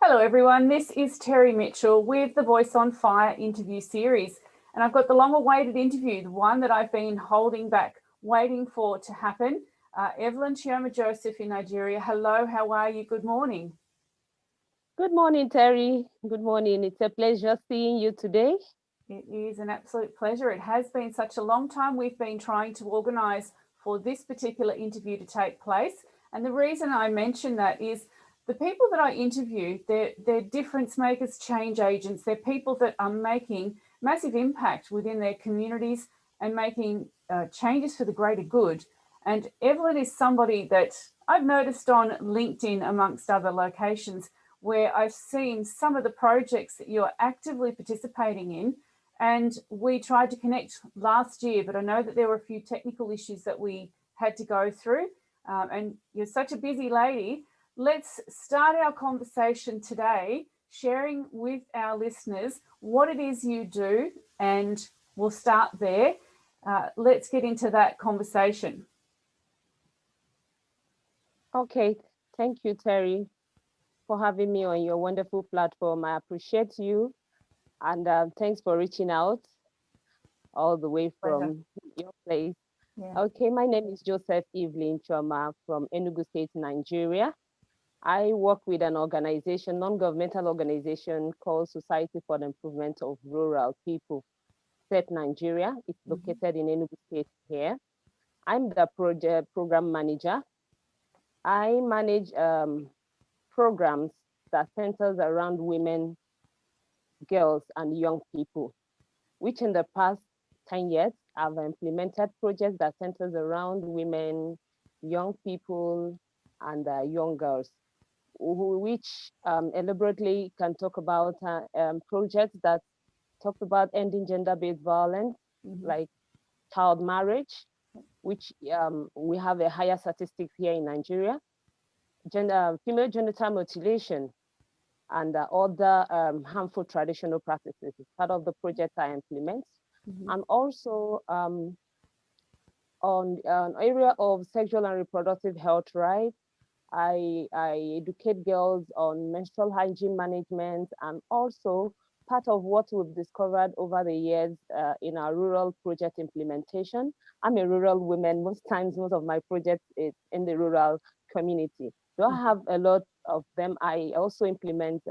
Hello everyone, this is Terry Mitchell with the Voice on Fire interview series. And I've got the long-awaited interview, the one that I've been holding back, waiting for to happen. EVELYN Chioma Joseph in Nigeria. Hello, how are you? Good morning. Good morning, Terry. Good morning. It's a pleasure seeing you today. It is an absolute pleasure. It has been such a long time we've been trying to organise for this particular interview to take place. And the reason I mention that is the people that I interview, they're difference makers, change agents. They're people that are making massive impact within their communities and making changes for the greater good. And EVELYN is somebody that I've noticed on LinkedIn, amongst other locations, where I've seen some of the projects that you're actively participating in. And we tried to connect last year, but I know that there were a few technical issues that we had to go through. And you're such a busy lady. Let's start our conversation today, sharing with our listeners what it is you do, and we'll start there. Let's get into that conversation. Okay, thank you, Terry, for having me on your wonderful platform. I appreciate you, and thanks for reaching out all the way from your place. Yeah. Okay, my name is EVELYN Chioma from Enugu State, Nigeria. I work with an organization, non-governmental organization called Society for the Improvement of Rural People, SEP Nigeria. It's located in Enugu State here. I'm the program manager. I manage programs that centers around women, girls, and young people, which in the past 10 years, I've implemented projects that centers around women, young people, and young girls, which elaborately can talk about projects that talk about ending gender-based violence, like child marriage, which we have a higher statistics here in Nigeria, female genital mutilation, and other harmful traditional practices is part of the project I implement. And also on an area of sexual and reproductive health rights, I educate girls on menstrual hygiene management, and also part of what we've discovered over the years in our rural project implementation. I'm a rural woman. Most times, most of my projects is in the rural community. Though I have a lot of them, I also implement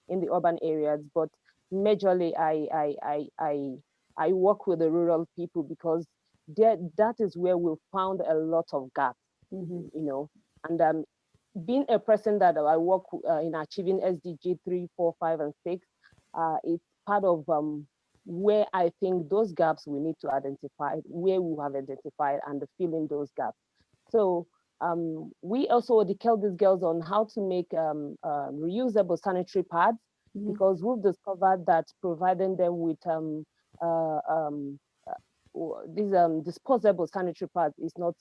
in the urban areas, but majorly I work with the rural people because that is where we found a lot of gaps, you know. And being a person that I work in achieving SDG 3, 4, 5, and 6, it's part of where I think those gaps we need to identify, where we have identified, and filling those gaps. So we also educate these girls on how to make reusable sanitary pads, because we've discovered that providing them with these disposable sanitary pads is not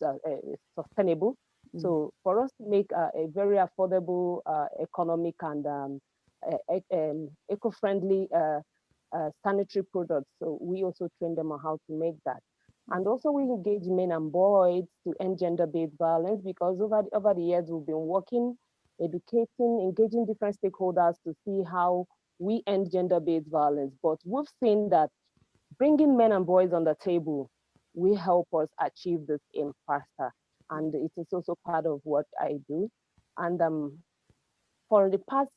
sustainable. So for us to make a very affordable, economic, and eco-friendly sanitary products, so we also train them on how to make that. And also we engage men and boys to end gender-based violence, because over the years we've been working, educating, engaging different stakeholders to see how we end gender-based violence. But we've seen that bringing men and boys on the table will help us achieve this aim faster. And it is also part of what I do. And for the past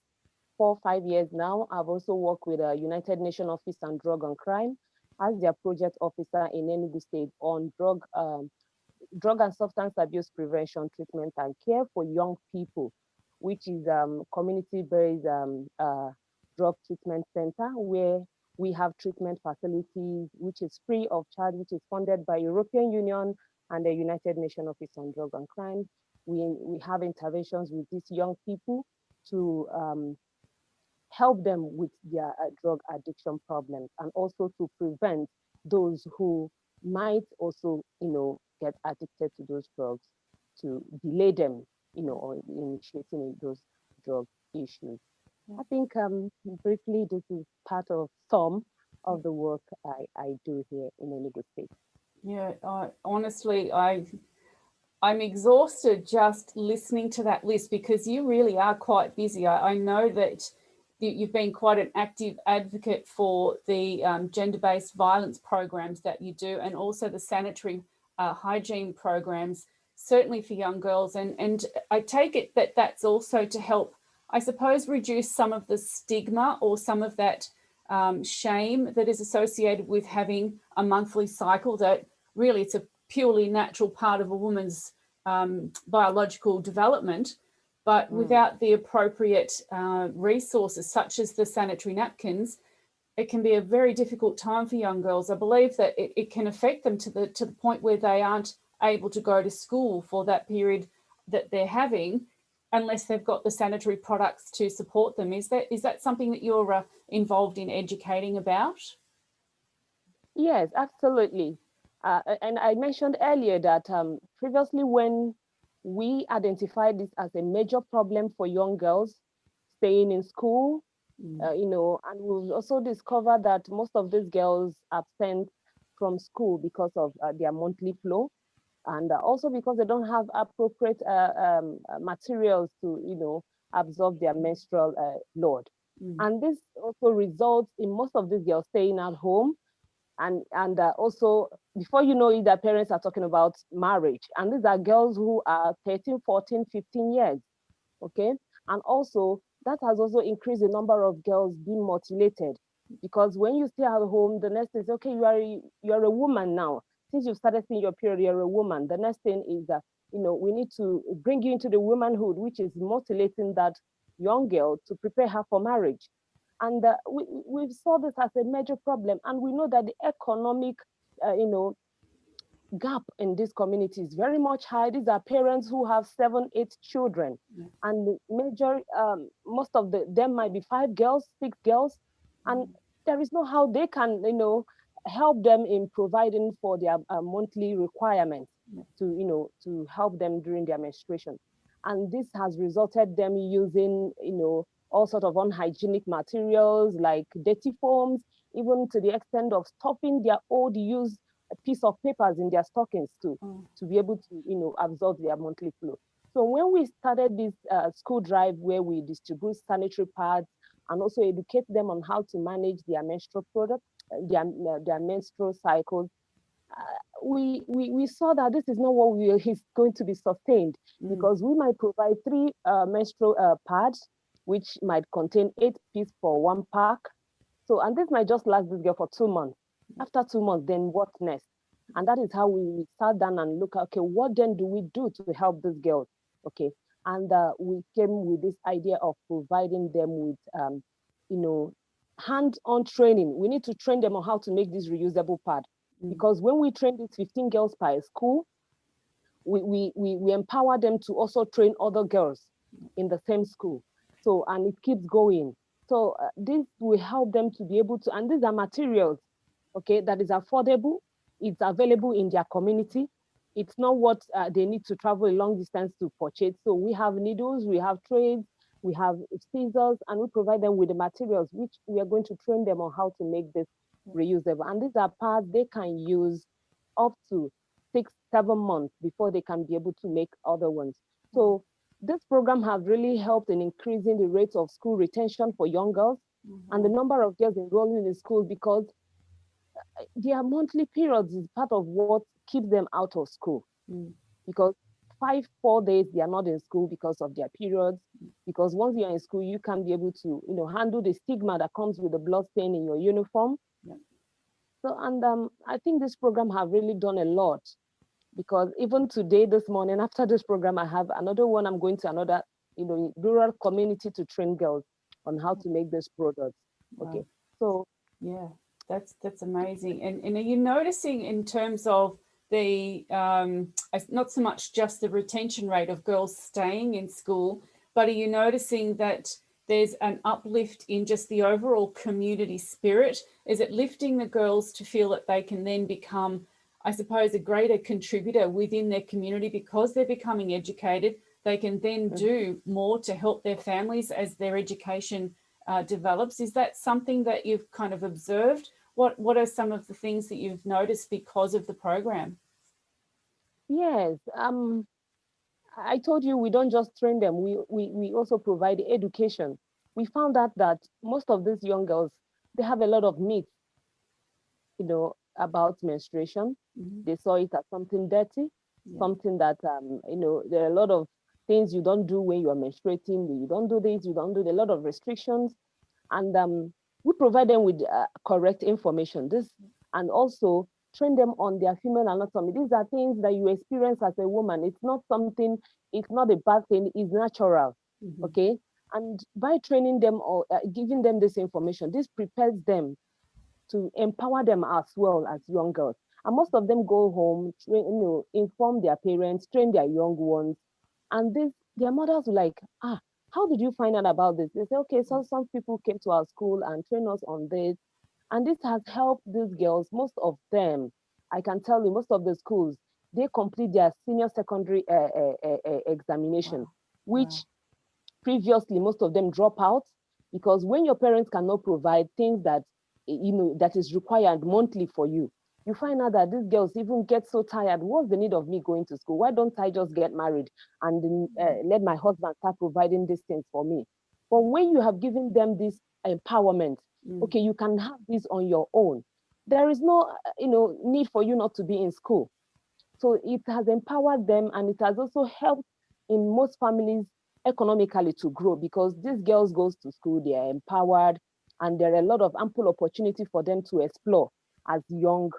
4 or 5 years now, I've also worked with the United Nations Office on Drug and Crime as their project officer in Enugu State on drug and substance abuse prevention, treatment, and care for young people, which is community-based drug treatment center, where we have treatment facilities, which is free of charge, which is funded by European Union and the United Nations Office on Drug and Crime. We have interventions with these young people to help them with their drug addiction problems, and also to prevent those who might also, get addicted to those drugs, to delay them, or initiating those drug issues. I think briefly, this is part of some of the work I do here in Enugu State. Yeah, honestly, I'm exhausted just listening to that list, because you really are quite busy. I know that you've been quite an active advocate for the gender-based violence programs that you do, and also the sanitary hygiene programs, certainly for young girls. And I take it that that's also to help, I suppose, reduce some of the stigma or some of that shame that is associated with having a monthly cycle, that really it's a purely natural part of a woman's biological development. But without the appropriate resources, such as the sanitary napkins, it can be a very difficult time for young girls. I believe that it can affect them to the point where they aren't able to go to school for that period that they're having, unless they've got the sanitary products to support them. Is that something that you're involved in educating about? Yes, absolutely. And I mentioned earlier that previously, when we identified this as a major problem for young girls staying in school, and we've also discovered that most of these girls absent from school because of their monthly flow, and also because they don't have appropriate materials to, absorb their menstrual load. And this also results in most of these girls staying at home. And also, before you know it, their parents are talking about marriage. And these are girls who are 13, 14, 15 years, okay? And also, that has also increased the number of girls being mutilated, because when you stay at home, the next thing is, okay, you're a woman now. Since you've started seeing your period, you're a woman. The next thing is that, we need to bring you into the womanhood, which is mutilating that young girl to prepare her for marriage. And we saw this as a major problem. And we know that the economic, gap in this community is very much high. These are parents who have 7, 8 children, and most of them might be 5 girls, 6 girls, and there is no how they can, help them in providing for their monthly requirements to help them during their menstruation. And this has resulted them using, all sort of unhygienic materials like dirty foams, even to the extent of stuffing their old used piece of papers in their stockings to be able to absorb their monthly flow. So when we started this school drive where we distribute sanitary pads and also educate them on how to manage their menstrual products, their menstrual cycles, we saw that this is not what is going to be sustained, because we might provide 3 menstrual pads, which might contain 8 pieces for 1 pack. So, and this might just last this girl for 2 months. After 2 months, then what next? And that is how we sat down and look, okay, what then do we do to help this girl? Okay. And we came with this idea of providing them with, hands-on training. We need to train them on how to make this reusable pad. Because when we train these 15 girls per school, we empower them to also train other girls in the same school. So, and it keeps going. So this will help them to be able to, and these are materials, okay, that is affordable. It's available in their community. It's not what they need to travel a long distance to purchase. So we have needles, we have trays, we have scissors, and we provide them with the materials, which we are going to train them on how to make this reusable. And these are parts they can use up to 6, 7 months before they can be able to make other ones. So this program has really helped in increasing the rate of school retention for young girls and the number of girls enrolling in school, because their monthly periods is part of what keeps them out of school. Because 5, 4 days they are not in school because of their periods. Because once you're in school, you can be able to, handle the stigma that comes with the blood stain in your uniform. So, and I think this program have really done a lot, because even today, this morning, after this program, I have another one. I'm going to another, rural community to train girls on how to make this product. Okay, so yeah, that's amazing. And are you noticing in terms of the not so much just the retention rate of girls staying in school, but are you noticing that there's an uplift in just the overall community spirit? Is it lifting the girls to feel that they can then become, I suppose, a greater contributor within their community because they're becoming educated? They can then do more to help their families as their education develops. Is that something that you've kind of observed? What are some of the things that you've noticed because of the program? yes, I told you we don't just train them. We also provide education. we found out that most of these young girls, they have a lot of myths, about menstruation. They saw it as something dirty, something that, there are a lot of things you don't do when you are menstruating. You don't do this, you don't do a lot of restrictions. And we provide them with correct information. And also train them on their female anatomy. These are things that you experience as a woman. It's not something, it's not a bad thing, it's natural, okay? And by training them or giving them this information, this prepares them to empower them as well as young girls. And most of them go home, inform their parents, train their young ones. And their mothers were like, how did you find out about this? They say, okay, so some people came to our school and trained us on this. And this has helped these girls, most of them, I can tell you, most of the schools, they complete their senior secondary examination, which previously most of them drop out, because when your parents cannot provide things that that is required monthly for you, you find out that these girls even get so tired. What's the need of me going to school? Why don't I just get married and let my husband start providing these things for me? But when you have given them this empowerment, okay, you can have this on your own. There is no need for you not to be in school. So it has empowered them, and it has also helped in most families economically to grow, because these girls goes to school, they are empowered, and there are a lot of ample opportunity for them to explore as young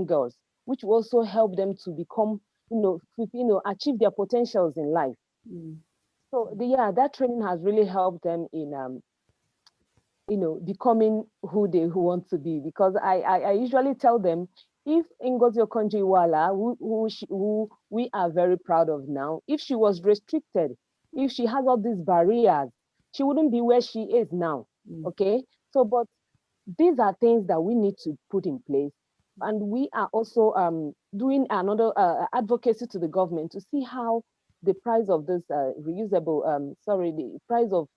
girls, which will also help them to become, achieve their potentials in life. So that training has really helped them in becoming who they want to be. Because I usually tell them, if Ngozi Okonjo-Iweala, who we are very proud of now, if she was restricted, if she has all these barriers, she wouldn't be where she is now. Okay, so but these are things that we need to put in place, and we are also doing another advocacy to the government to see how the price of this the price of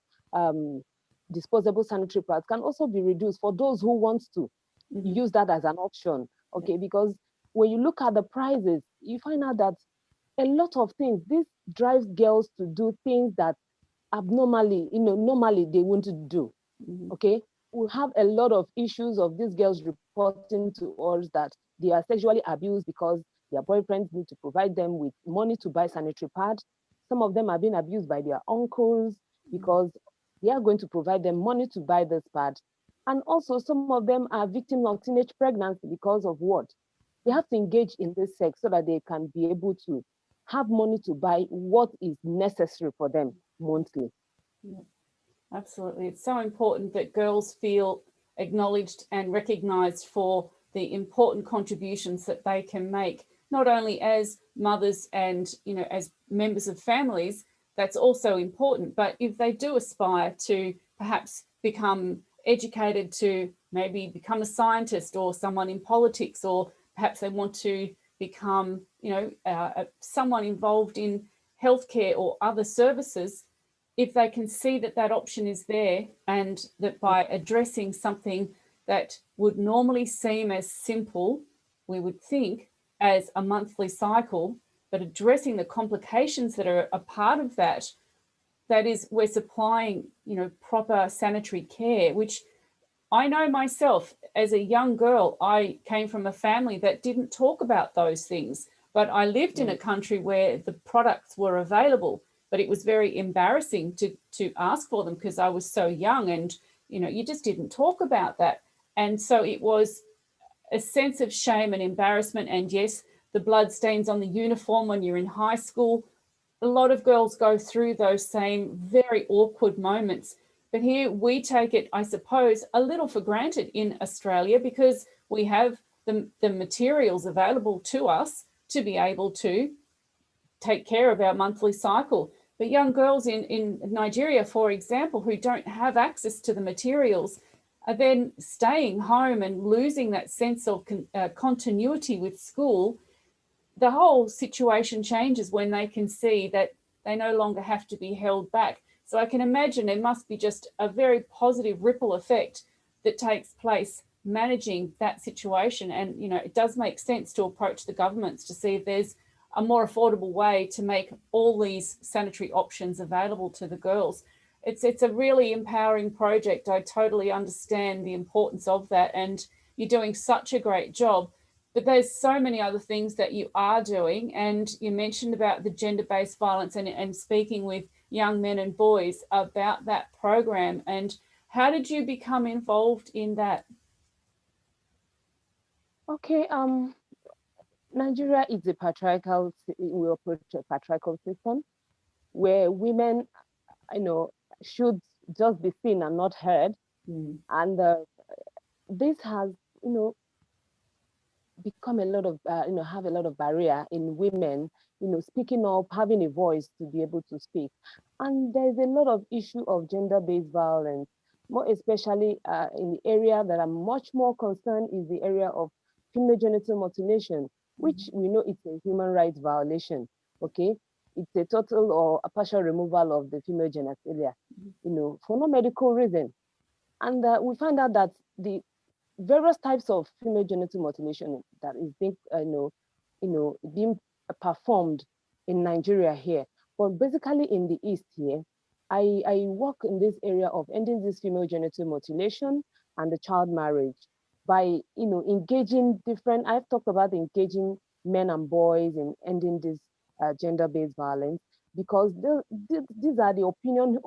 disposable sanitary pads can also be reduced for those who want to use that as an option. Okay, because when you look at the prices, you find out that a lot of things, this drives girls to do things that abnormally, normally they wouldn't do. Okay, we have a lot of issues of these girls reporting to us that they are sexually abused because their boyfriends need to provide them with money to buy sanitary pads. Some of them are being abused by their uncles because they are going to provide them money to buy this pad. And also some of them are victims of teenage pregnancy because of what? They have to engage in this sex so that they can be able to have money to buy what is necessary for them monthly. Yeah, absolutely. It's so important that girls feel acknowledged and recognized for the important contributions that they can make, not only as mothers and, as members of families. That's also important. But if they do aspire to perhaps become educated, to maybe become a scientist or someone in politics, or perhaps they want to become, someone involved in healthcare or other services, if they can see that that option is there, and that by addressing something that would normally seem as simple, we would think, as a monthly cycle, but addressing the complications that are a part of that, that is, we're supplying, proper sanitary care, which I know myself as a young girl, I came from a family that didn't talk about those things, but I lived in a country where the products were available, but it was very embarrassing to ask for them because I was so young, and, you just didn't talk about that. And so it was a sense of shame and embarrassment. And yes, the blood stains on the uniform when you're in high school. A lot of girls go through those same very awkward moments. But here we take it, I suppose, a little for granted in Australia, because we have the materials available to us to be able to take care of our monthly cycle. But young girls in Nigeria, for example, who don't have access to the materials, are then staying home and losing that sense of continuity with school. The whole situation changes when they can see that they no longer have to be held back. So I can imagine it must be just a very positive ripple effect that takes place managing that situation. And, it does make sense to approach the governments to see if there's a more affordable way to make all these sanitary options available to the girls. it's a really empowering project. I totally understand the importance of that, and you're doing such a great job. But there's so many other things that you are doing, and you mentioned about the gender-based violence and speaking with young men and boys about that program. And how did you become involved in that? Okay, Nigeria is a patriarchal, we operate a patriarchal system where women, you know, should just be seen and not heard. Mm. And this has, you know, become a lot of, have a lot of barrier in women, speaking up, having a voice to be able to speak. And there's a lot of issue of gender-based violence, more especially in the area that I'm much more concerned is the area of female genital mutilation, which we know it's a human rights violation, okay? It's a total or a partial removal of the female genitalia, for no medical reason. And we find out that the various types of female genital mutilation that is being, being performed in Nigeria here. But basically in the East here, I work in this area of ending this female genital mutilation and the child marriage by, engaging different, I've talked about engaging men and boys in ending this gender-based violence because these are the opinion,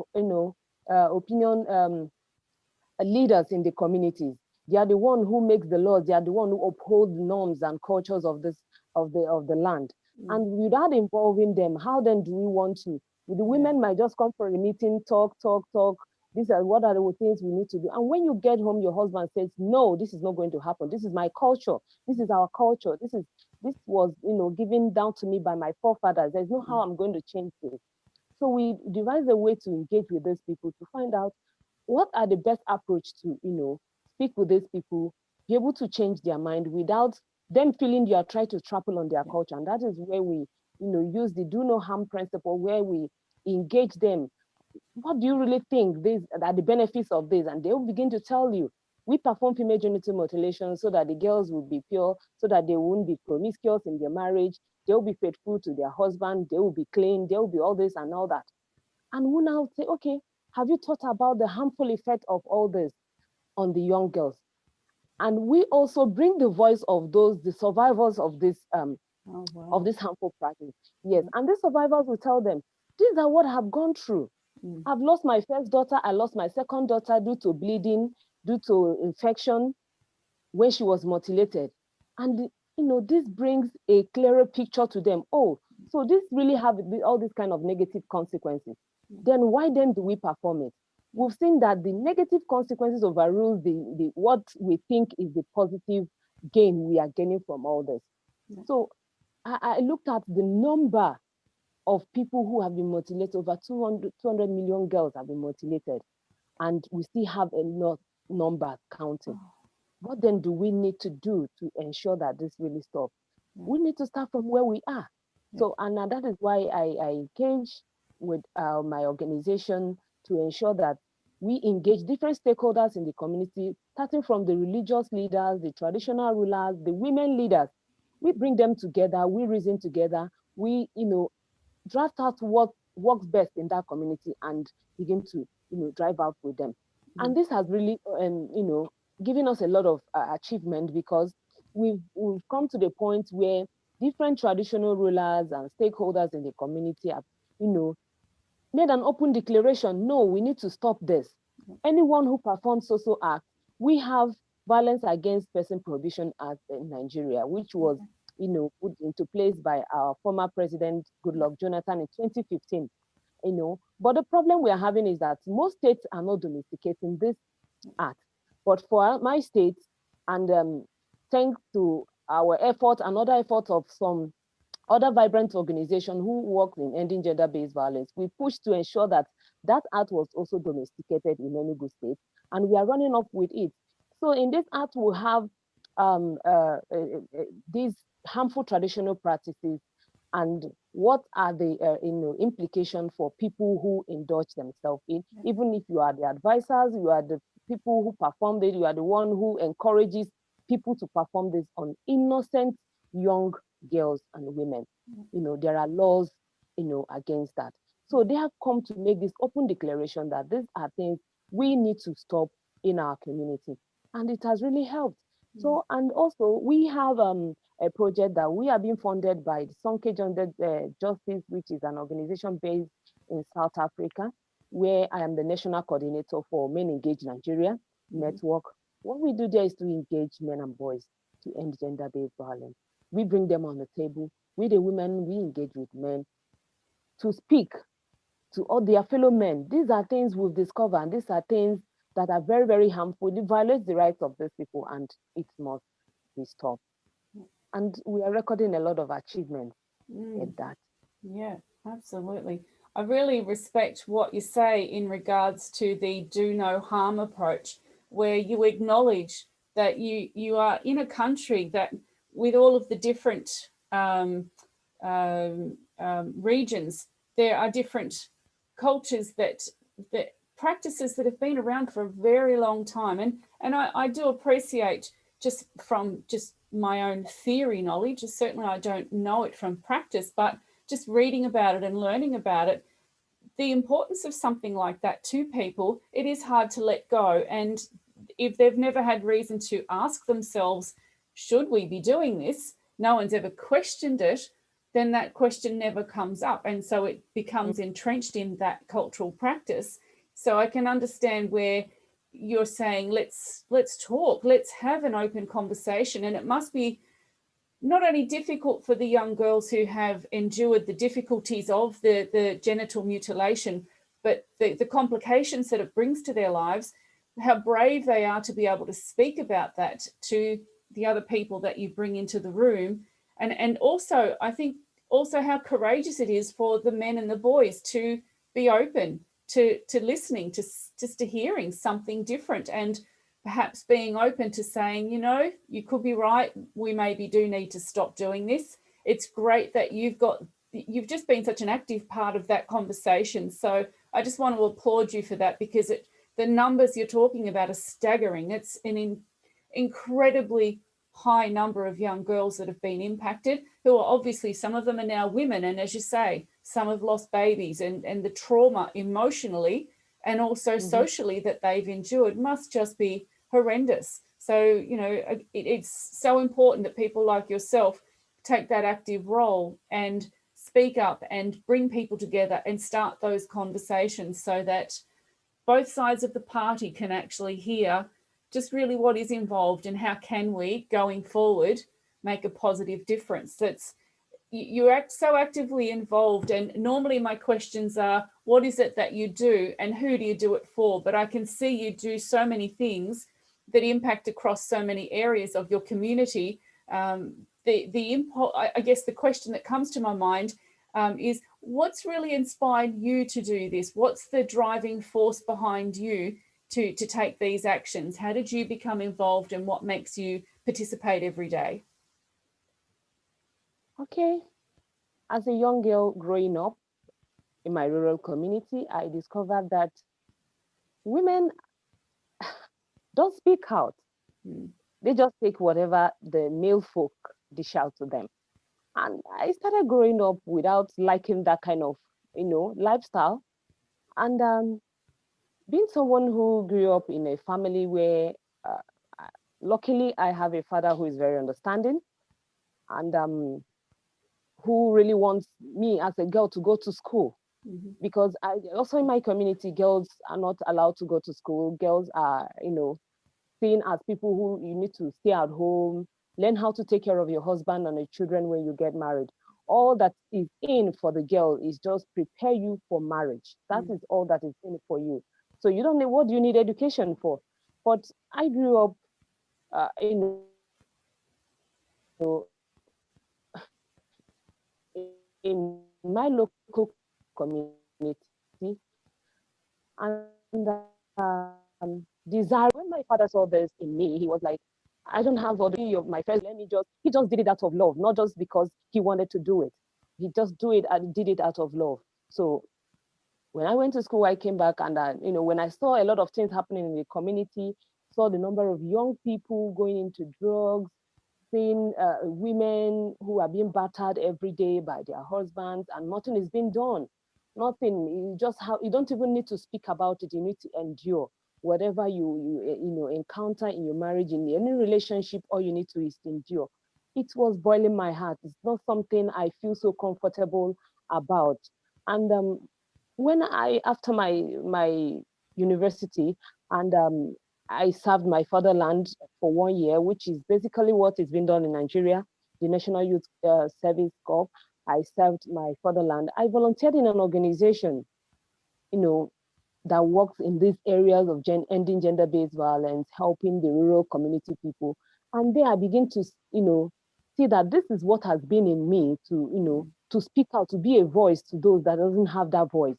leaders in the communities. They are the one who makes the laws. They are the one who uphold the norms and cultures of the land. And without involving them, how then do we want to? The women might just come for a meeting, talk. These are what are the things we need to do. And when you get home, your husband says, "No, this is not going to happen. This is my culture. This is our culture. This was given down to me by my forefathers. There's no how I'm going to change this." So we devised a way to engage with these people to find out what are the best approach to, speak with these people, be able to change their mind without them feeling you are trying to trample on their culture. And that is where we, use the do no harm principle, where we engage them. What do you really think these are the benefits of this? And they will begin to tell you. We perform female genital mutilation so that the girls will be pure, so that they won't be promiscuous in their marriage. They'll be faithful to their husband. They will be clean. They will be all this and all that. And we now say, okay, have you thought about the harmful effect of all this on the young girls? And we also bring the voice of the survivors of this of this harmful practice. Yes, and these survivors will tell them, these are what I've gone through. I've lost my first daughter, I lost my second daughter due to bleeding, due to infection when she was mutilated. And this brings a clearer picture to them. Oh, so this really have all these kind of negative consequences. Then why then do we perform it? We've seen that the negative consequences overrule the what we think is the positive gain we are gaining from all this. So I looked at the number of people who have been mutilated. Over 200 million girls have been mutilated, and we still have enough number counting. What then do we need to do to ensure that this really stops? We need to start from where we are. So, and that is why I engage with my organization to ensure that we engage different stakeholders in the community, starting from the religious leaders, the traditional rulers, the women leaders. We bring them together, we reason together, we, draft out what works best in that community and begin to, drive out with them. And this has really, given us a lot of achievement because we've come to the point where different traditional rulers and stakeholders in the community have, made an open declaration. No, we need to stop this. Anyone who performs social acts, we have Violence Against Person Prohibition Act in Nigeria, which was, put into place by our former president, Goodluck Jonathan, in 2015. But the problem we are having is that most states are not domesticating this act. But for my state, and thanks to our effort and other efforts of some other vibrant organizations who work in ending gender-based violence, we pushed to ensure that that act was also domesticated in Enugu State, and we are running up with it. So in this act, we have these harmful traditional practices and what are the implications for people who indulge themselves in. Even if you are the advisors, you are the people who perform it, you are the one who encourages people to perform this on innocent young girls and women. There are laws, against that. So they have come to make this open declaration that these are things we need to stop in our community. And it has really helped. So, and also we have a project that we are being funded by the Sonke Gender Justice, which is an organization based in South Africa, where I am the national coordinator for Men Engage Nigeria network. What we do there is to engage men and boys to end gender-based violence. We bring them on the table. We, the women, we engage with men to speak to all their fellow men. These are things we've discovered, and these are things that are very, very harmful. It violates the rights of these people, and it must be stopped. And we are recording a lot of achievements at that. Yeah, absolutely. I really respect what you say in regards to the do no harm approach, where you acknowledge that you are in a country that, with all of the different regions, there are different cultures that practices that have been around for a very long time, and I do appreciate, just from just my own theory knowledge, certainly I don't know it from practice, but just reading about it and learning about it, the importance of something like that to people, it is hard to let go. And if they've never had reason to ask themselves, should we be doing this? No one's ever questioned it, then that question never comes up. And so it becomes entrenched in that cultural practice. So I can understand where you're saying, let's talk, let's have an open conversation. And it must be not only difficult for the young girls who have endured the difficulties of the genital mutilation, but the complications that it brings to their lives, how brave they are to be able to speak about that to the other people that you bring into the room. And also, I think also how courageous it is for the men and the boys to be open to listening, to hearing something different, and perhaps being open to saying, you know, you could be right, we maybe do need to stop doing this. It's great that you've just been such an active part of that conversation. So I just want to applaud you for that, because the numbers you're talking about are staggering. It's an incredibly high number of young girls that have been impacted, who are obviously, some of them are now women, and as you say, some have lost babies, and the trauma emotionally and also socially that they've endured must just be horrendous. So, you know, it's so important that people like yourself take that active role and speak up and bring people together and start those conversations, so that both sides of the party can actually hear just really what is involved and how can we, going forward, make a positive difference. That's, you act so actively involved, and normally my questions are, what is it that you do and who do you do it for? But I can see you do so many things that impact across so many areas of your community. I guess the question that comes to my mind is, what's really inspired you to do this? What's the driving force behind you to take these actions? How did you become involved, and what makes you participate every day? Okay. As a young girl growing up in my rural community, I discovered that women don't speak out. They just take whatever the male folk dish out to them. And I started growing up without liking that kind of, lifestyle. And being someone who grew up in a family where, uh, luckily, I have a father who is very understanding, and who really wants me as a girl to go to school. Because also in my community, girls are not allowed to go to school. Girls are, seen as people who you need to stay at home, learn how to take care of your husband and your children when you get married. All that is in for the girl is just prepare you for marriage. That is all that is in for you. So you don't know what you need education for. But I grew up, in my local community, and desire. When my father saw this in me, he was like, I don't have all the of my friends. He just did it out of love, not just because he wanted to do it. He just do it and did it out of love. So when I went to school, I came back, and when I saw a lot of things happening in the community, saw the number of young people going into drugs, seeing women who are being battered every day by their husbands, and nothing is being done. Nothing. You just have, you don't even need to speak about it. You need to endure whatever you encounter in your marriage, in any relationship. All you need to is endure. It was boiling my heart. It's not something I feel so comfortable about. And when I, after my university, and I served my fatherland for 1 year, which is basically what is being done in Nigeria, the National Youth Service Corps. I served my fatherland. I volunteered in an organization, you know, that works in these areas of ending gender-based violence, helping the rural community people. And there I begin to, see that this is what has been in me to, to speak out, to be a voice to those that doesn't have that voice,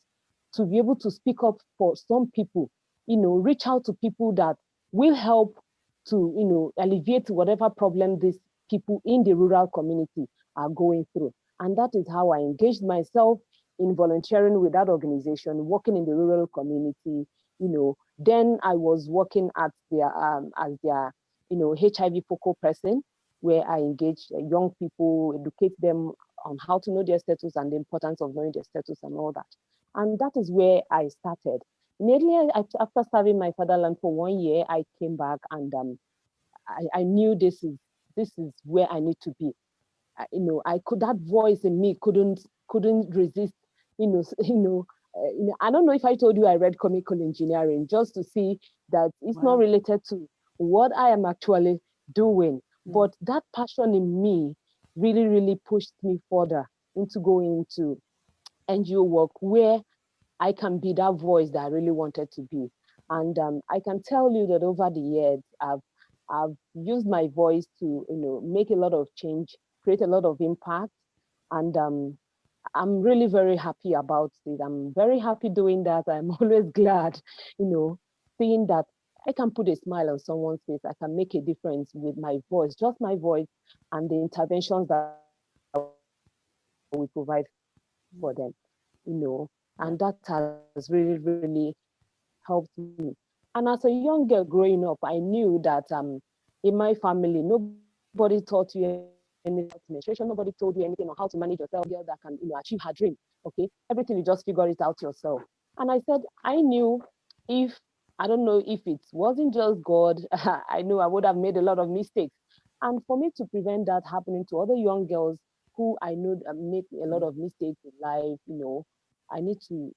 to be able to speak up for some people, reach out to people that will help to, alleviate whatever problem these people in the rural community are going through. And that is how I engaged myself in volunteering with that organization, working in the rural community. Then I was working at their as their HIV focal person, where I engage young people, educate them on how to know their status and the importance of knowing their status and all that. And that is where I started. Immediately after serving my fatherland for 1 year, I came back, and I knew this is where I need to be. I could, that voice in me couldn't resist. I don't know if I told you I read chemical engineering just to see that it's Wow. not related to what I am actually doing, but that passion in me really, really pushed me further into going into NGO work, where I can be that voice that I really wanted to be. And I can tell you that over the years, I've used my voice to, make a lot of change, create a lot of impact. And I'm really very happy about it. I'm very happy doing that. I'm always glad, seeing that I can put a smile on someone's face. I can make a difference with my voice, just my voice, and the interventions that we provide for them, and that has really, really helped me. And as a young girl growing up, I knew that in my family, nobody taught you anything about menstruation, nobody told you anything on how to manage yourself, girl that can, achieve her dream. Okay, everything you just figure it out yourself. And I said, I knew, if I don't know if it wasn't just God, I knew I would have made a lot of mistakes. And for me to prevent that happening to other young girls who I know make a lot of mistakes in life, I need to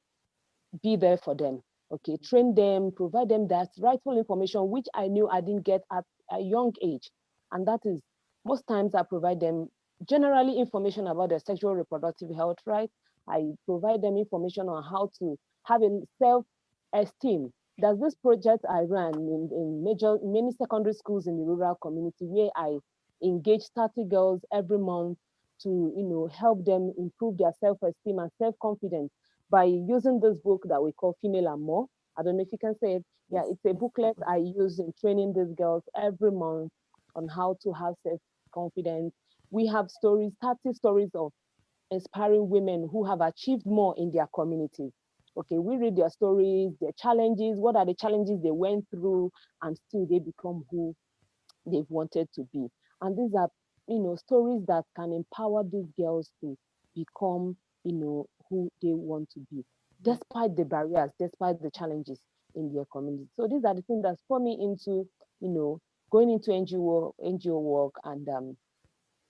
be there for them. Okay, train them, provide them that rightful information, which I knew I didn't get at a young age. And that is, most times I provide them generally information about their sexual reproductive health, right? I provide them information on how to have a self-esteem. There's this project I ran in many secondary schools in the rural community, where I engage 30 girls every month to, help them improve their self-esteem and self-confidence by using this book that we call Female and More. I don't know if you can say it. Yeah, it's a booklet I use in training these girls every month on how to have self-confidence. We have stories, 30 stories of inspiring women who have achieved more in their communities. Okay, we read their stories, their challenges, what are the challenges they went through, and still they become who they've wanted to be. And these are, stories that can empower these girls to become, who they want to be, despite the barriers, despite the challenges in their community. So these are the things that spur me into, going into NGO work, and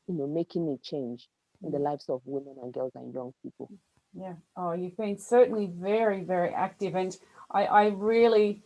making a change in the lives of women and girls and young people. Yeah. Oh, you've been certainly very, very active. And I really,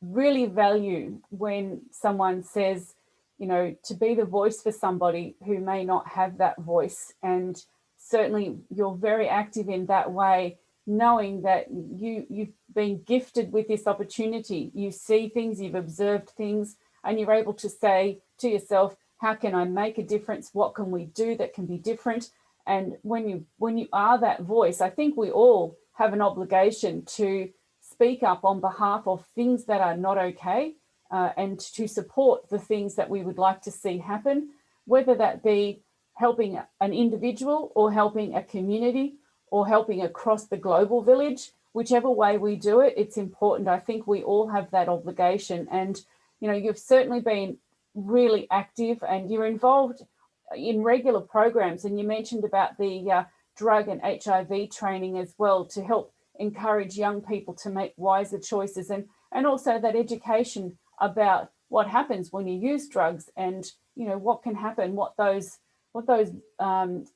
really value when someone says, to be the voice for somebody who may not have that voice. And certainly you're very active in that way, knowing that you've been gifted with this opportunity. You see things, you've observed things, and you're able to say to yourself, how can I make a difference? What can we do that can be different? And when you are that voice, I think we all have an obligation to speak up on behalf of things that are not okay, and to support the things that we would like to see happen, whether that be helping an individual or helping a community or helping across the global village. Whichever way we do it, it's important. I think we all have that obligation. And, you've certainly been really active, and you're involved in regular programs. And you mentioned about the drug and HIV training as well to help encourage young people to make wiser choices, and also that education about what happens when you use drugs, and what can happen, what those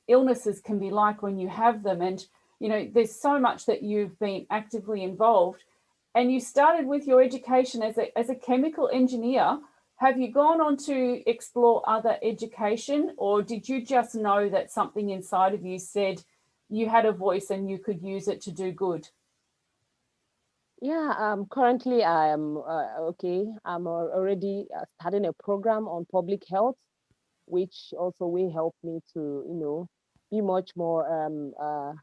illnesses can be like when you have them. And there's so much that you've been actively involved, and you started with your education as a chemical engineer. Have you gone on to explore other education, or did you just know that something inside of you said you had a voice and you could use it to do good? Yeah, currently I am I'm already starting a program on public health, which also will help me to, be much more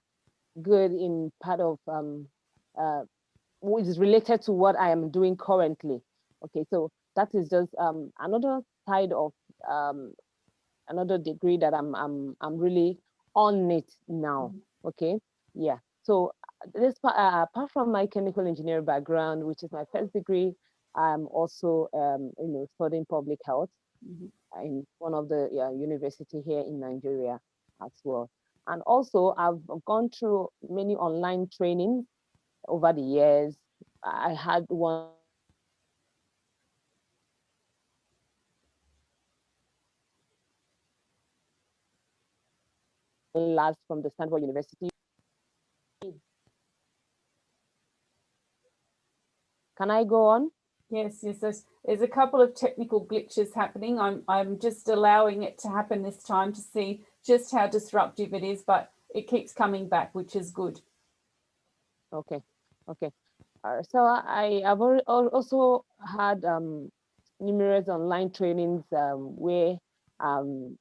good in part of which is related to what I am doing currently. Okay, so that is just another side of um, another degree that I'm really on it now. Okay, yeah. So this apart from my chemical engineering background, which is my first degree, I'm also studying public health in one of the university here in Nigeria as well. And also I've gone through many online trainings over the years. I had one last from the Stanford University. Can I go on? Yes, yes. There's a couple of technical glitches happening. I'm just allowing it to happen this time to see just how disruptive it is, but it keeps coming back, which is good. Okay, okay. So I have also had numerous online trainings where um,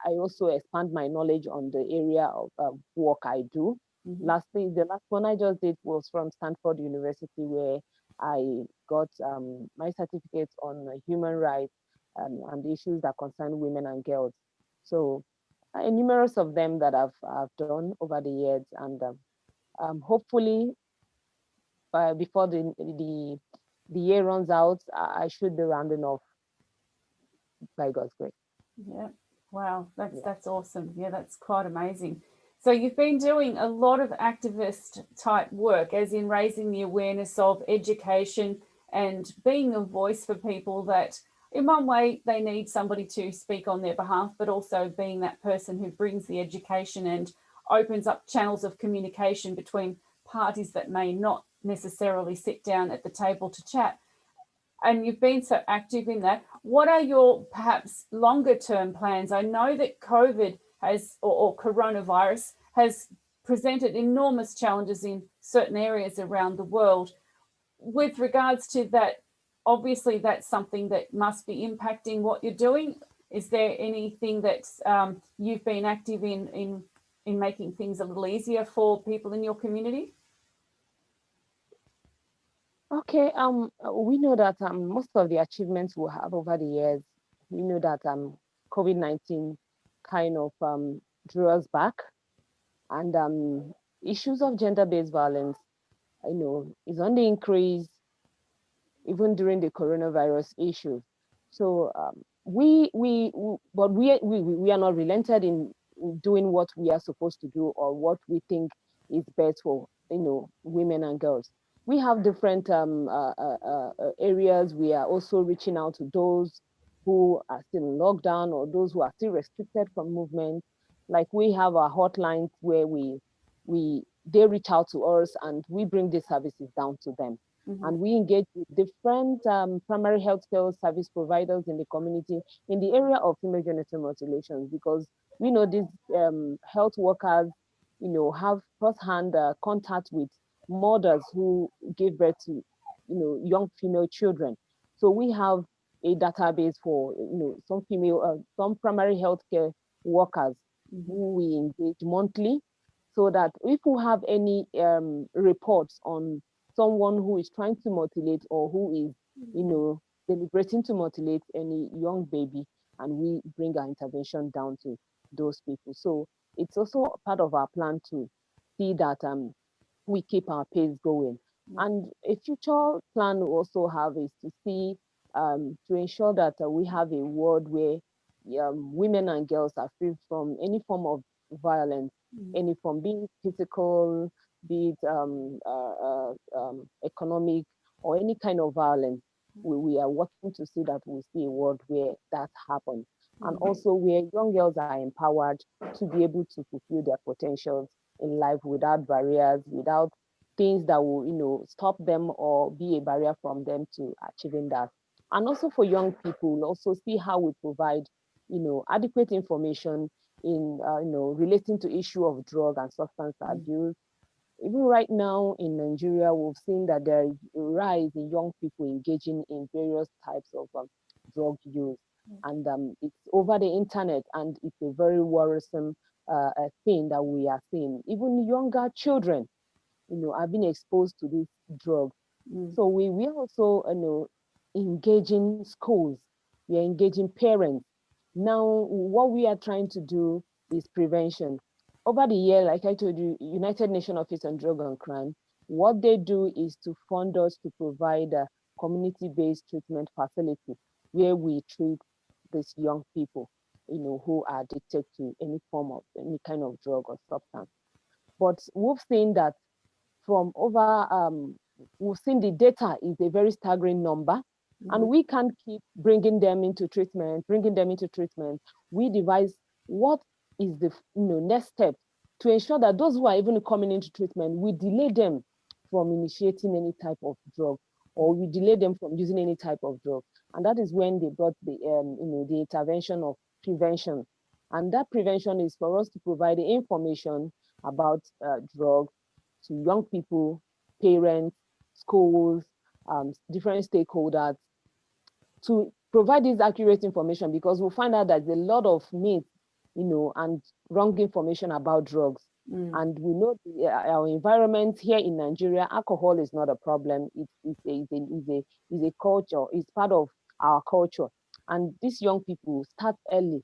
I also expand my knowledge on the area of work I do. Lastly, the last one I just did was from Stanford University, where I got my certificate on human rights and issues that concern women and girls. So numerous of them that I've done over the years, and hopefully before the year runs out, I should be rounding off by God's grace. Yeah. Wow, Yeah. that's awesome. Yeah, that's quite amazing. So you've been doing a lot of activist type work, as in raising the awareness of education and being a voice for people that in one way they need somebody to speak on their behalf, but also being that person who brings the education and opens up channels of communication between parties that may not necessarily sit down at the table to chat. And you've been so active in that. What are your perhaps longer term plans? I know that COVID has, or coronavirus has presented enormous challenges in certain areas around the world. With regards to that, obviously that's something that must be impacting what you're doing. Is there anything that you've been active in making things a little easier for people in your community? Okay. We know that most of the achievements we have over the years, we know that COVID-19 kind of drew us back, and issues of gender-based violence, is on the increase even during the coronavirus issue. So we are not relented in doing what we are supposed to do or what we think is best for women and girls. We have different areas. We are also reaching out to those who are still in lockdown or those who are still restricted from movement. Like we have our hotlines where we they reach out to us and we bring these services down to them. And we engage with different primary healthcare service providers in the community in the area of female genital mutilations, because we know these health workers, have first-hand contact with mothers who give birth to, young female children. So we have a database for, some primary healthcare workers who we engage monthly, so that if we have any reports on someone who is trying to mutilate or who is, deliberating to mutilate any young baby, and we bring our intervention down to those people. So it's also part of our plan to see that we keep our pace going. And a future plan we also have is to see, to ensure that we have a world where women and girls are free from any form of violence, any form, be it physical, be it economic, or any kind of violence. We are working to see that we see a world where that happens. And also where young girls are empowered to be able to fulfill their potentials in life without barriers, without things that will, stop them or be a barrier from them to achieving that. And also for young people, also see how we provide, adequate information in, relating to issue of drug and substance abuse. Even right now in Nigeria, we've seen that there is a rise in young people engaging in various types of drug use. And it's over the internet, and it's a very worrisome thing that we are seeing. Even younger children, are being exposed to this drug. So we also, engaging schools, we are engaging parents. Now, what we are trying to do is prevention. Over the year, like I told you, United Nations Office on Drug and Crime, what they do is to fund us to provide a community-based treatment facility where we treat these young people, who are addicted to any form of any kind of drug or substance. But we've seen that from over, we've seen the data is a very staggering number, and we can't keep bringing them into treatment. We devise what is the next step to ensure that those who are even coming into treatment, we delay them from initiating any type of drug, or we delay them from using any type of drug. And that is when they brought the, the intervention of prevention. And that prevention is for us to provide the information about drugs to young people, parents, schools, different stakeholders, to provide this accurate information, because we'll find out that there's a lot of myths, and wrong information about drugs. And we know our environment here in Nigeria, alcohol is not a problem. It's a culture. It's part of our culture. And these young people start early,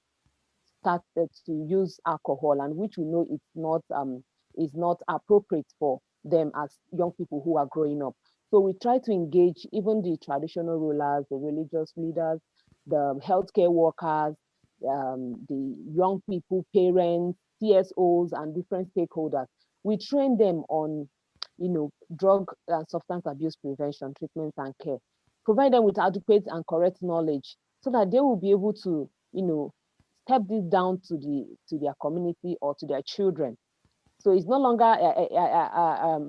started to use alcohol, and which we know is not appropriate for them as young people who are growing up. So we try to engage even the traditional rulers, the religious leaders, the healthcare workers, the young people, parents, CSOs, and different stakeholders. We train them on, drug and substance abuse prevention, treatment, and care. Provide them with adequate and correct knowledge so that they will be able to, step this down to their community or to their children. So it's no longer a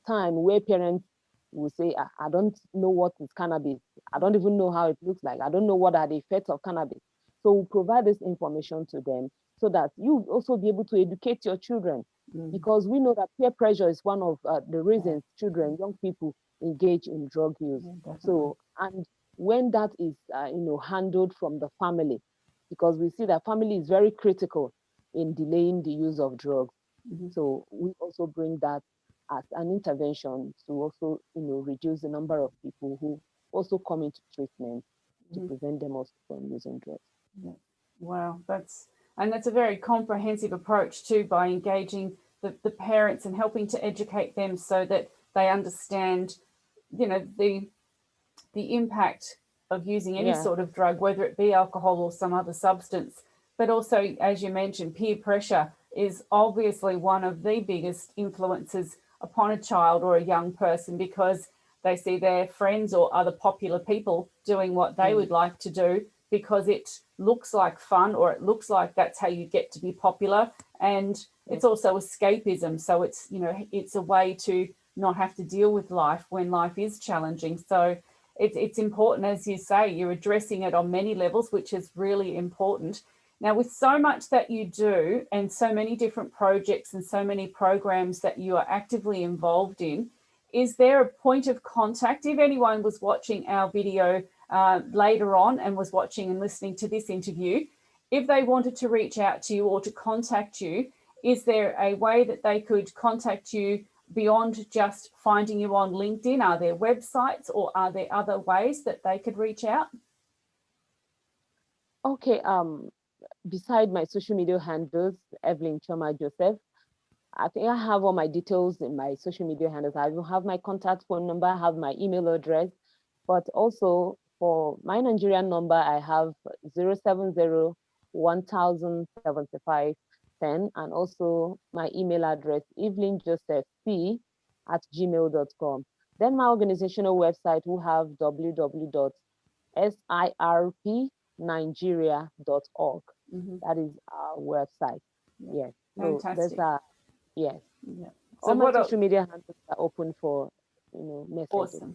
time where parents will say, I don't know what is cannabis. I don't even know how it looks like. I don't know what are the effects of cannabis. So we provide this information to them so that you also be able to educate your children, because we know that peer pressure is one of the reasons children, young people engage in drug use. So, and when that is, handled from the family, because we see that family is very critical in delaying the use of drugs. So we also bring that as an intervention to also, reduce the number of people who also come into treatment to prevent them also from using drugs. Yeah. Wow, that's a very comprehensive approach too, by engaging the parents and helping to educate them so that they understand, the impact of using any sort of drug, whether it be alcohol or some other substance. But also, as you mentioned, peer pressure is obviously one of the biggest influences upon a child or a young person, because they see their friends or other popular people doing what they would like to do because it looks like fun, or it looks like that's how you get to be popular. And it's also escapism. So it's, it's a way to not have to deal with life when life is challenging. So it's important, as you say, you're addressing it on many levels, which is really important. Now, with so much that you do and so many different projects and so many programs that you are actively involved in, is there a point of contact? If anyone was watching our video later on and was watching and listening to this interview, if they wanted to reach out to you or to contact you, is there a way that they could contact you beyond just finding you on LinkedIn? Are there websites, or are there other ways that they could reach out? Okay, beside my social media handles, EVELYN CHIOMA Joseph, I think I have all my details in my social media handles. I will have my contact phone number, I have my email address, but also for my Nigerian number, I have 070 1075 10, and also my email address, evelynjosephc@gmail.com. Then my organizational website will have www.sirpnigeria.org. That is our website. Yeah. Yes. So there's Fantastic. yes. Yeah. All So my social media handles are open for messaging.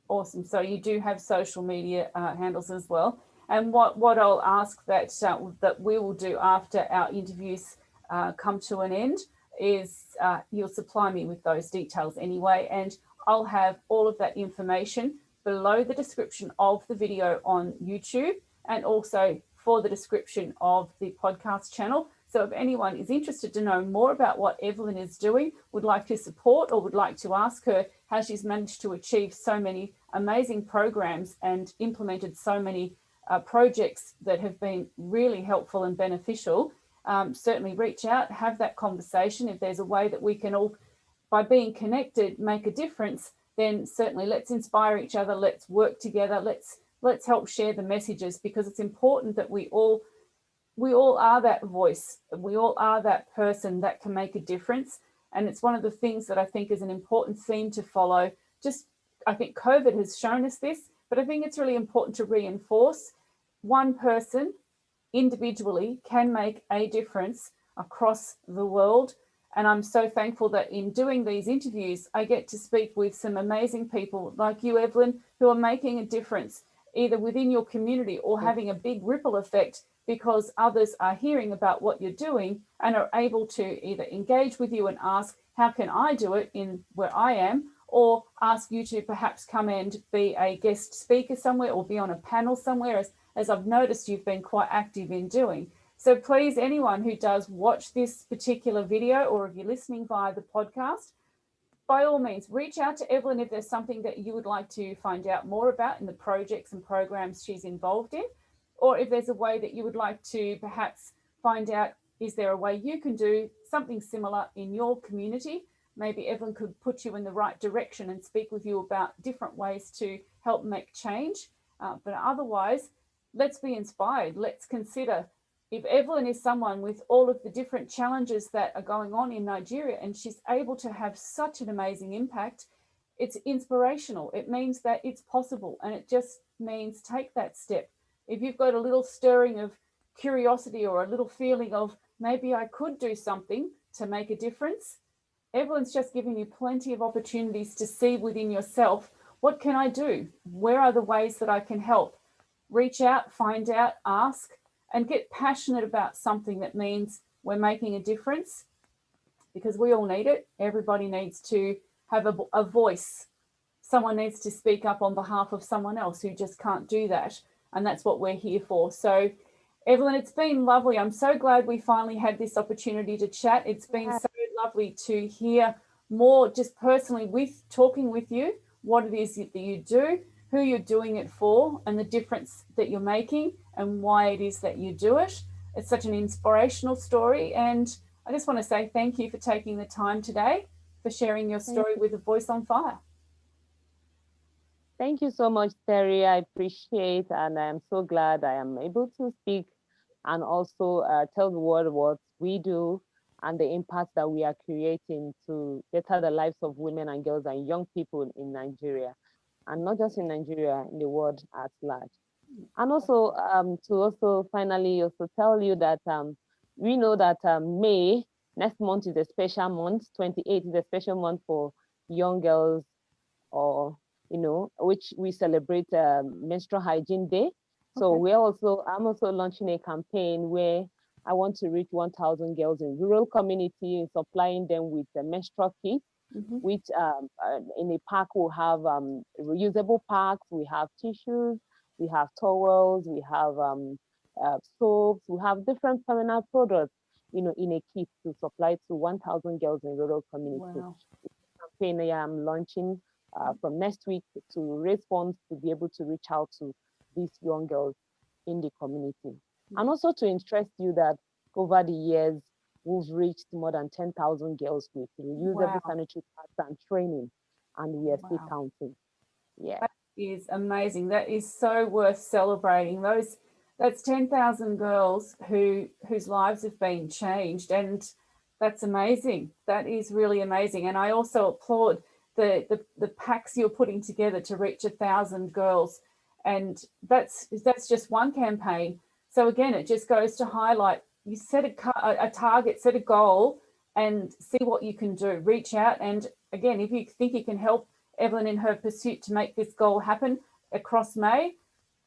Awesome. So you do have social media handles as well. And what I'll ask that that we will do after our interviews come to an end is you'll supply me with those details anyway, and I'll have all of that information below the description of the video on YouTube, and also for the description of the podcast channel. So if anyone is interested to know more about what Evelyn is doing, would like to support, or would like to ask her how she's managed to achieve so many amazing programs and implemented so many projects that have been really helpful and beneficial, certainly reach out, have that conversation. If there's a way that we can all, by being connected, make a difference, then certainly let's inspire each other, let's work together, let's help share the messages, because it's important that we all are that voice. We all are that person that can make a difference. And it's one of the things that I think is an important theme to follow. I think COVID has shown us this, but I think it's really important to reinforce one person individually can make a difference across the world. And I'm so thankful that in doing these interviews, I get to speak with some amazing people like you, Evelyn, who are making a difference either within your community or having a big ripple effect, because others are hearing about what you're doing and are able to either engage with you and ask, how can I do it in where I am? Or ask you to perhaps come and be a guest speaker somewhere or be on a panel somewhere, as I've noticed you've been quite active in doing. So please, anyone who does watch this particular video, or if you're listening via the podcast, by all means, reach out to Evelyn if there's something that you would like to find out more about in the projects and programs she's involved in, or if there's a way that you would like to perhaps find out, is there a way you can do something similar in your community? Maybe Evelyn could put you in the right direction and speak with you about different ways to help make change. But otherwise, let's be inspired. Let's consider, if Evelyn is someone with all of the different challenges that are going on in Nigeria and she's able to have such an amazing impact, it's inspirational. It means that it's possible, and it just means take that step. If you've got a little stirring of curiosity or a little feeling of maybe I could do something to make a difference, Evelyn's just giving you plenty of opportunities to see within yourself, what can I do? Where are the ways that I can help? Reach out, find out, ask, and get passionate about something that means we're making a difference, because we all need it. Everybody needs to have a voice. Someone needs to speak up on behalf of someone else who just can't do that. And that's what we're here for. So, Evelyn, it's been lovely. I'm so glad we finally had this opportunity to chat. It's been so lovely to hear more just personally talking with you, what it is that you do, who you're doing it for, and the difference that you're making and why it is that you do it. It's such an inspirational story. And I just want to say thank you for taking the time today, for sharing your story with A Voice on Fire. Thank you so much, Terry. I appreciate, and I'm so glad I am able to speak and also tell the world what we do and the impact that we are creating to better the lives of women and girls and young people in Nigeria, and not just in Nigeria, in the world at large. And also to also finally also tell you that we know that May, next month, is a special month. 28 is a special month for young girls, or which we celebrate Menstrual Hygiene Day. So I'm also launching a campaign where I want to reach 1,000 girls in rural community, supplying them with a menstrual kit, which in a pack will have reusable packs, we have tissues, we have towels, we have soaps, we have different feminine products, in a kit to supply to 1,000 girls in rural community. Wow. Campaign I'm launching from next week to raise funds to be able to reach out to these young girls in the community. And also to interest you that over the years, we've reached more than 10,000 girls with reusable sanitary pads and training, and we are still counting. Yeah. That is amazing. That is so worth celebrating. Those That's 10,000 girls whose lives have been changed, and that's amazing. That is really amazing. And I also applaud the packs you're putting together to reach 1,000 girls, and that's just one campaign. So again, it just goes to highlight, you set a target, set a goal, and see what you can do. Reach out, and again, if you think you can help Evelyn in her pursuit to make this goal happen across May,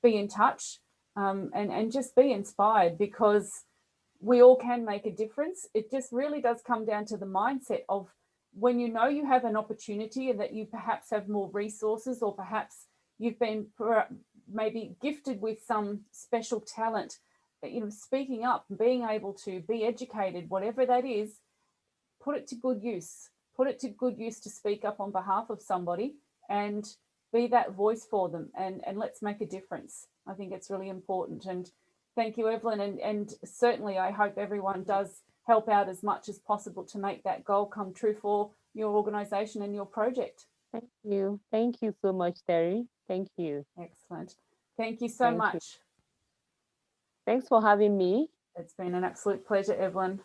be in touch. And just be inspired, because we all can make a difference. It just really does come down to the mindset of, when you know you have an opportunity and that you perhaps have more resources, or perhaps you've been maybe gifted with some special talent, speaking up, being able to be educated, whatever that is, put it to good use. Put it to good use to speak up on behalf of somebody and be that voice for them, and let's make a difference. I think it's really important. And thank you, Evelyn. And certainly I hope everyone does help out as much as possible to make that goal come true for your organisation and your project. Thank you. Thank you so much, Terry. Thank you. Excellent. Thank you so much. Thanks for having me. It's been an absolute pleasure, Evelyn.